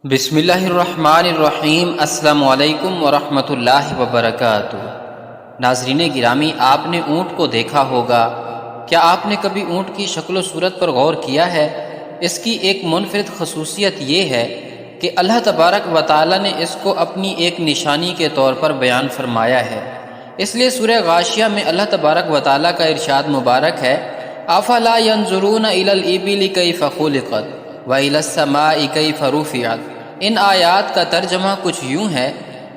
بسم اللہ الرحمن الرحیم۔ السلام علیکم ورحمۃ اللہ وبرکاتہ۔ ناظرین گرامی، آپ نے اونٹ کو دیکھا ہوگا۔ کیا آپ نے کبھی اونٹ کی شکل و صورت پر غور کیا ہے؟ اس کی ایک منفرد خصوصیت یہ ہے کہ اللہ تبارک و تعالی نے اس کو اپنی ایک نشانی کے طور پر بیان فرمایا ہے۔ اس لیے سورہ غاشیہ میں اللہ تبارک و تعالی کا ارشاد مبارک ہے، افلا ينظرون الى الابل كيف خلقت والى السماء كيف رفعت۔ ان آیات کا ترجمہ کچھ یوں ہے،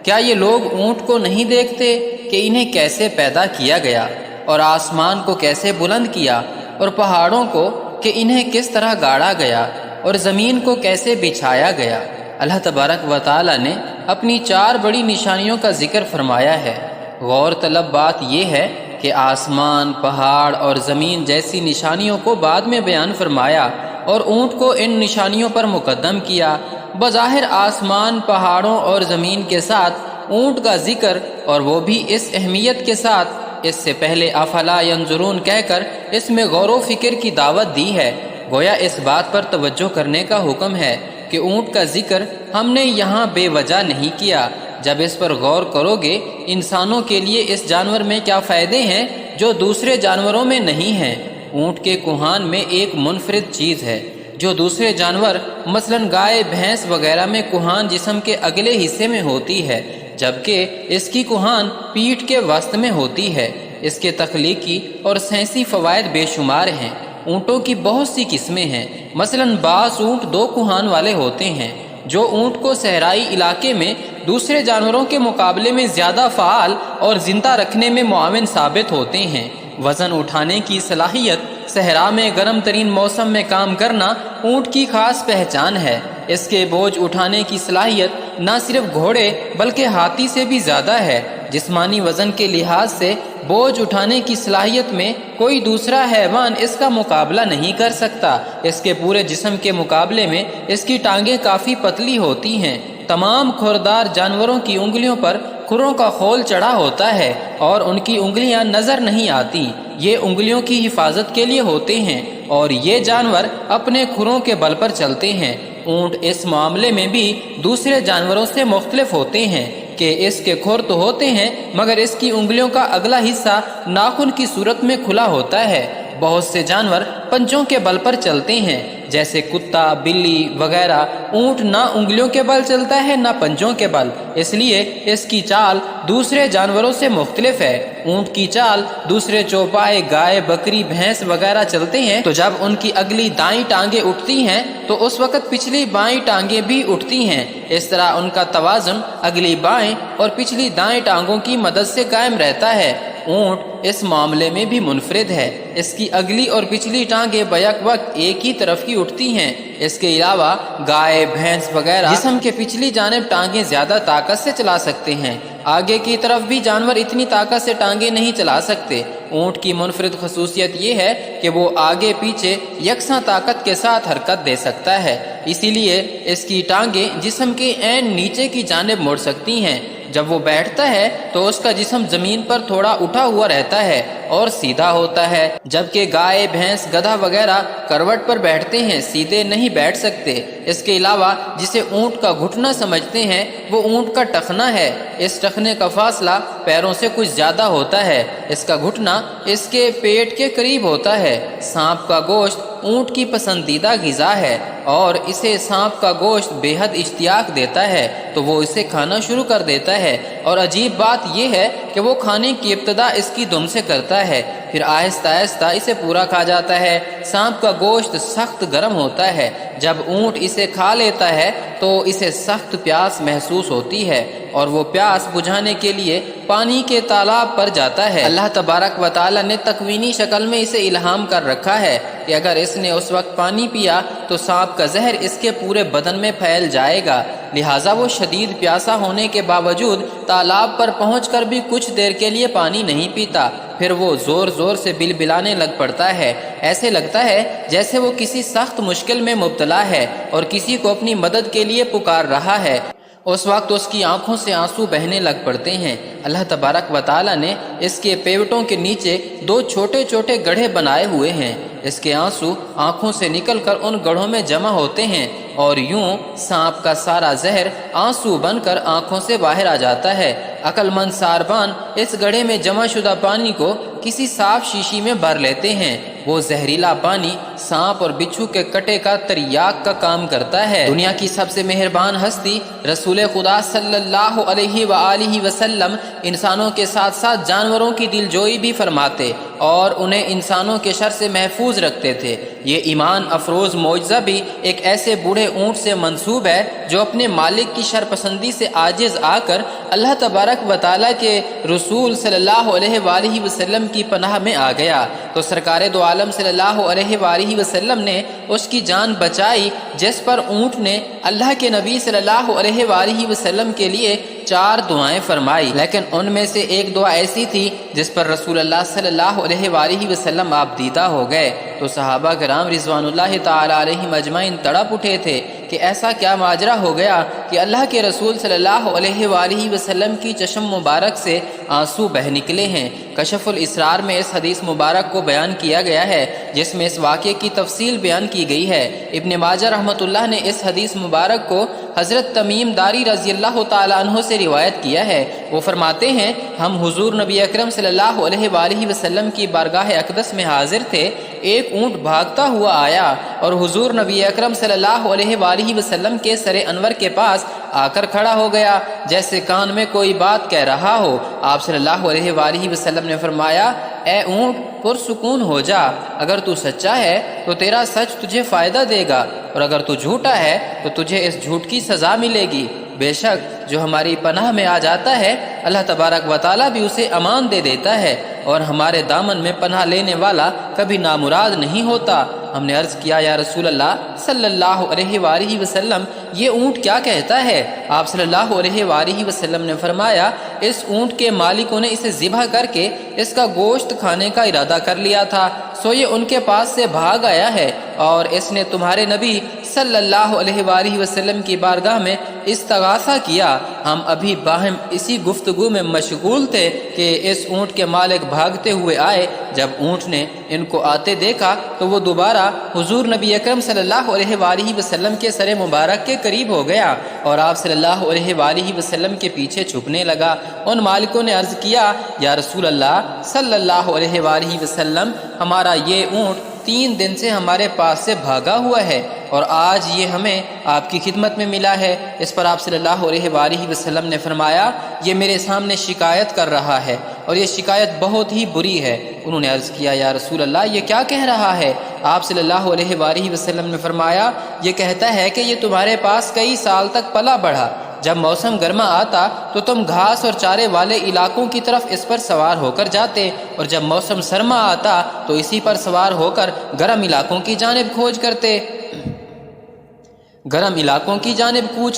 کیا یہ لوگ اونٹ کو نہیں دیکھتے کہ انہیں کیسے پیدا کیا گیا، اور آسمان کو کیسے بلند کیا، اور پہاڑوں کو کہ انہیں کس طرح گاڑا گیا، اور زمین کو کیسے بچھایا گیا۔ اللہ تبارک و تعالی نے اپنی 4 بڑی نشانیوں کا ذکر فرمایا ہے۔ غور طلب بات یہ ہے کہ آسمان، پہاڑ اور زمین جیسی نشانیوں کو بعد میں بیان فرمایا اور اونٹ کو ان نشانیوں پر مقدم کیا۔ بظاہر آسمان، پہاڑوں اور زمین کے ساتھ اونٹ کا ذکر، اور وہ بھی اس اہمیت کے ساتھ، اس سے پہلے افلا ینظرون کہہ کر اس میں غور و فکر کی دعوت دی ہے۔ گویا اس بات پر توجہ کرنے کا حکم ہے کہ اونٹ کا ذکر ہم نے یہاں بے وجہ نہیں کیا۔ جب اس پر غور کرو گے، انسانوں کے لیے اس جانور میں کیا فائدے ہیں جو دوسرے جانوروں میں نہیں ہیں۔ اونٹ کے کوہان میں ایک منفرد چیز ہے جو دوسرے جانور مثلا گائے، بھینس وغیرہ میں کوہان جسم کے اگلے حصے میں ہوتی ہے، جبکہ اس کی کوہان پیٹھ کے وسط میں ہوتی ہے۔ اس کے تخلیقی اور سائنسی فوائد بے شمار ہیں۔ اونٹوں کی بہت سی قسمیں ہیں، مثلا بعض اونٹ 2 کوہان والے ہوتے ہیں، جو اونٹ کو صحرائی علاقے میں دوسرے جانوروں کے مقابلے میں زیادہ فعال اور زندہ رکھنے میں معاون ثابت ہوتے ہیں۔ وزن اٹھانے کی صلاحیت، صحرا میں گرم ترین موسم میں کام کرنا اونٹ کی خاص پہچان ہے۔ اس کے بوجھ اٹھانے کی صلاحیت نہ صرف گھوڑے بلکہ ہاتھی سے بھی زیادہ ہے۔ جسمانی وزن کے لحاظ سے بوجھ اٹھانے کی صلاحیت میں کوئی دوسرا حیوان اس کا مقابلہ نہیں کر سکتا۔ اس کے پورے جسم کے مقابلے میں اس کی ٹانگیں کافی پتلی ہوتی ہیں۔ تمام کھوردار جانوروں کی انگلیوں پر کھروں کا خول چڑھا ہوتا ہے اور ان کی انگلیاں نظر نہیں آتی۔ یہ انگلیوں کی حفاظت کے لیے ہوتے ہیں اور یہ جانور اپنے کھروں کے بل پر چلتے ہیں۔ اونٹ اس معاملے میں بھی دوسرے جانوروں سے مختلف ہوتے ہیں کہ اس کے کھر تو ہوتے ہیں مگر اس کی انگلیوں کا اگلا حصہ ناخن کی صورت میں کھلا ہوتا ہے۔ بہت سے جانور پنجوں کے بل پر چلتے ہیں، جیسے کتا، بلی وغیرہ۔ اونٹ نہ انگلیوں کے بل چلتا ہے نہ پنجوں کے بل، اس لیے اس کی چال دوسرے جانوروں سے مختلف ہے۔ اونٹ کی چال دوسرے چوپائے، گائے، بکری، بھینس وغیرہ چلتے ہیں تو جب ان کی اگلی دائیں ٹانگیں اٹھتی ہیں تو اس وقت پچھلی بائیں ٹانگیں بھی اٹھتی ہیں۔ اس طرح ان کا توازن اگلی بائیں اور پچھلی دائیں ٹانگوں کی مدد سے قائم رہتا ہے۔ اونٹ اس معاملے میں بھی منفرد ہے۔ اس کی اگلی اور پچھلی ٹانگیں بیک وقت ایک ہی طرف کی اٹھتی ہیں۔ اس کے علاوہ گائے، بھینس وغیرہ جسم کے پچھلی جانب ٹانگیں زیادہ طاقت سے چلا سکتے ہیں، آگے کی طرف بھی جانور اتنی طاقت سے ٹانگیں نہیں چلا سکتے۔ اونٹ کی منفرد خصوصیت یہ ہے کہ وہ آگے پیچھے یکساں طاقت کے ساتھ حرکت دے سکتا ہے، اسی لیے اس کی ٹانگیں جسم کے عین نیچے کی جانب مڑ سکتی ہیں۔ جب وہ بیٹھتا ہے تو اس کا جسم زمین پر تھوڑا اٹھا ہوا رہتا ہے اور سیدھا ہوتا ہے، جبکہ گائے، بھینس، گدھا وغیرہ کروٹ پر بیٹھتے ہیں، سیدھے نہیں بیٹھ سکتے۔ اس کے علاوہ جسے اونٹ کا گھٹنا سمجھتے ہیں وہ اونٹ کا ٹخنا ہے۔ اس ٹخنے کا فاصلہ پیروں سے کچھ زیادہ ہوتا ہے۔ اس کا گھٹنا اس کے پیٹ کے قریب ہوتا ہے۔ سانپ کا گوشت اونٹ کی پسندیدہ غذا ہے اور اسے سانپ کا گوشت بے حد اشتیاق دیتا ہے تو وہ اسے کھانا شروع کر دیتا ہے، اور عجیب بات یہ ہے کہ وہ کھانے کی ابتدا اس کی دم سے کرتا ہے، پھر آہستہ آہستہ اسے پورا کھا جاتا ہے۔ سانپ کا گوشت سخت گرم ہوتا ہے، جب اونٹ اسے کھا لیتا ہے تو اسے سخت پیاس محسوس ہوتی ہے اور وہ پیاس بجھانے کے لیے پانی کے تالاب پر جاتا ہے۔ اللہ تبارک و تعالی نے تکوینی شکل میں اسے الہام کر رکھا ہے کہ اگر اس نے اس وقت پانی پیا تو سانپ کا زہر اس کے پورے بدن میں پھیل جائے گا، لہٰذا وہ شدید پیاسا ہونے کے باوجود تالاب پر پہنچ کر بھی کچھ دیر کے لیے پانی نہیں پیتا، پھر وہ زور زور سے بلبلانے لگ پڑتا ہے۔ ایسے لگتا ہے جیسے وہ کسی سخت مشکل میں مبتلا ہے اور کسی کو اپنی مدد کے لیے پکار رہا ہے۔ اس وقت اس کی آنکھوں سے آنسو بہنے لگ پڑتے ہیں۔ اللہ تبارک و تعالی نے اس کے پیوٹوں کے نیچے 2 چھوٹے چھوٹے گڑھے بنائے ہوئے ہیں۔ اس کے آنسو آنکھوں سے نکل کر ان گڑھوں میں جمع ہوتے ہیں اور یوں سانپ کا سارا زہر آنسو بن کر آنکھوں سے باہر آ جاتا ہے۔ عقل مند ساربان اس گڑھے میں جمع شدہ پانی کو کسی صاف شیشی میں بھر لیتے ہیں۔ وہ زہریلا پانی سانپ اور بچھو کے کٹے کا تریاک کا کام کرتا ہے۔ دنیا کی سب سے مہربان ہستی رسول خدا صلی اللہ علیہ وآلہ وسلم انسانوں کے ساتھ ساتھ جانوروں کی دل جوئی بھی فرماتے اور انہیں انسانوں کے شر سے محفوظ رکھتے تھے۔ یہ ایمان افروز معجزہ بھی ایک ایسے بوڑھے اونٹ سے منسوب ہے جو اپنے مالک کی شرپسندی سے عاجز آ کر اللہ تبارک و تعالیٰ کے رسول صلی اللہ علیہ وآلہ وسلم کی پناہ میں آ گیا تو سرکار دو عالم صلی اللہ علیہ وآلہ وسلم نے اس کی جان بچائی، جس پر اونٹ نے اللہ کے نبی صلی اللہ علیہ وآلہ وسلم کے لیے 4 دعائیں فرمائی، لیکن ان میں سے ایک دعا ایسی تھی جس پر رسول اللہ صلی اللہ علیہ وآلہ وسلم آپ دیدہ ہو گئے تو صحابہ کرام رضوان اللہ تعالی علیہم اجمعین تڑپ اٹھے تھے کہ ایسا کیا ماجرا ہو گیا کہ اللہ کے رسول صلی اللہ علیہ وآلہ وسلم کی چشم مبارک سے آنسو بہ نکلے ہیں۔ کشف الاسرار میں اس حدیث مبارک کو بیان کیا گیا ہے جس میں اس واقعے کی تفصیل بیان کی گئی ہے۔ ابن ماجہ رحمۃ اللہ نے اس حدیث مبارک کو حضرت تمیم داری رضی اللہ تعالی عنہ سے روایت کیا ہے۔ وہ فرماتے ہیں ہم حضور نبی اکرم صلی اللہ علیہ وآلہ وسلم کی بارگاہ اقدس میں حاضر تھے، ایک اونٹ بھاگتا ہوا آیا اور حضور نبی اکرم صلی اللہ علیہ وآلہ وسلم کے سر انور کے پاس آ کر کھڑا ہو گیا جیسے کان میں کوئی بات کہہ رہا ہو۔ آپ صلی اللہ علیہ وآلہ وسلم نے فرمایا، اے اونٹ پرسکون ہو جا، اگر تو سچا ہے تو تیرا سچ تجھے فائدہ دے گا اور اگر تو جھوٹا ہے تو تجھے اس جھوٹ کی سزا ملے گی۔ بے شک جو ہماری پناہ میں آ جاتا ہے اللہ تبارک و تعالیٰ بھی اسے امان دے دیتا ہے اور ہمارے دامن میں پناہ لینے والا کبھی نامراد نہیں ہوتا۔ ہم نے عرض کیا یا رسول اللہ صلی اللہ علیہ وآلہ وسلم یہ اونٹ کیا کہتا ہے؟ آپ صلی اللہ علیہ وآلہ وسلم نے فرمایا، اس اونٹ کے مالکوں نے اسے ذبح کر کے اس کا گوشت کھانے کا ارادہ کر لیا تھا، سو یہ ان کے پاس سے بھاگ آیا ہے اور اس نے تمہارے نبی صلی اللہ علیہ وآلہ وسلم کی بارگاہ میں استغاثہ کیا۔ ہم ابھی باہم اسی گفتگو میں مشغول تھے کہ اس اونٹ کے مالک بھاگتے ہوئے آئے۔ جب اونٹ نے ان کو آتے دیکھا تو وہ دوبارہ حضور نبی اکرم صلی اللہ علیہ وآلہ وسلم کے سر مبارک کے قریب ہو گیا اور آپ صلی اللہ علیہ وآلہ وسلم کے پیچھے چھپنے لگا۔ ان مالکوں نے عرض کیا یا رسول اللہ صلی اللہ علیہ وآلہ وسلم ہمارا یہ اونٹ 3 دن سے ہمارے پاس سے بھاگا ہوا ہے اور آج یہ ہمیں آپ کی خدمت میں ملا ہے۔ اس پر آپ صلی اللہ علیہ وآلہ وسلم نے فرمایا، یہ میرے سامنے شکایت کر رہا ہے اور یہ شکایت بہت ہی بری ہے۔ انہوں نے عرض کیا یا رسول اللہ یہ کیا کہہ رہا ہے؟ آپ صلی اللہ علیہ وآلہ وسلم نے فرمایا، یہ کہتا ہے کہ یہ تمہارے پاس کئی سال تک پلا بڑھا، جب موسم گرما آتا تو تم گھاس اور چارے والے علاقوں کی طرف اس پر سوار ہو کر جاتے اور جب موسم سرما آتا تو اسی پر سوار ہو کر گرم علاقوں کی جانب کوچ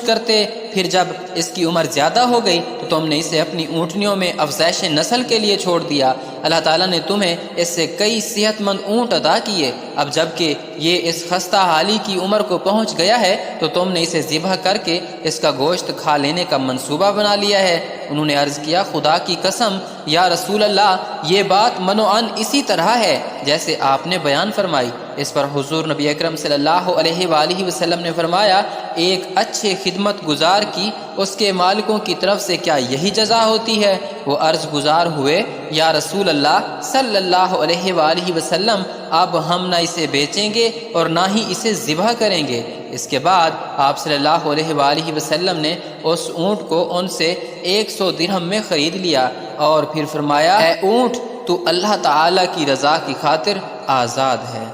کرتے۔ پھر جب اس کی عمر زیادہ ہو گئی تو تم نے اسے اپنی اونٹنیوں میں افزائش نسل کے لیے چھوڑ دیا۔ اللہ تعالیٰ نے تمہیں اس سے کئی صحت مند اونٹ عطا کیے۔ اب جب کہ یہ اس خستہ حالی کی عمر کو پہنچ گیا ہے تو تم نے اسے ذبح کر کے اس کا گوشت کھا لینے کا منصوبہ بنا لیا ہے۔ انہوں نے عرض کیا خدا کی قسم یا رسول اللہ یہ بات منوعاً اسی طرح ہے جیسے آپ نے بیان فرمائی۔ اس پر حضور نبی اکرم صلی اللہ علیہ وآلہ وسلم نے فرمایا، ایک اچھے خدمت گزار کی اس کے مالکوں کی طرف سے کیا یہی جزا ہوتی ہے؟ وہ عرض گزار ہوئے یا رسول اللہ صلی اللہ علیہ وآلہ وسلم اب ہم نہ اسے بیچیں گے اور نہ ہی اسے ذبح کریں گے۔ اس کے بعد آپ صلی اللہ علیہ وآلہ وسلم نے اس اونٹ کو ان سے 100 درہم میں خرید لیا اور پھر فرمایا، اے اونٹ تو اللہ تعالی کی رضا کی خاطر آزاد ہے۔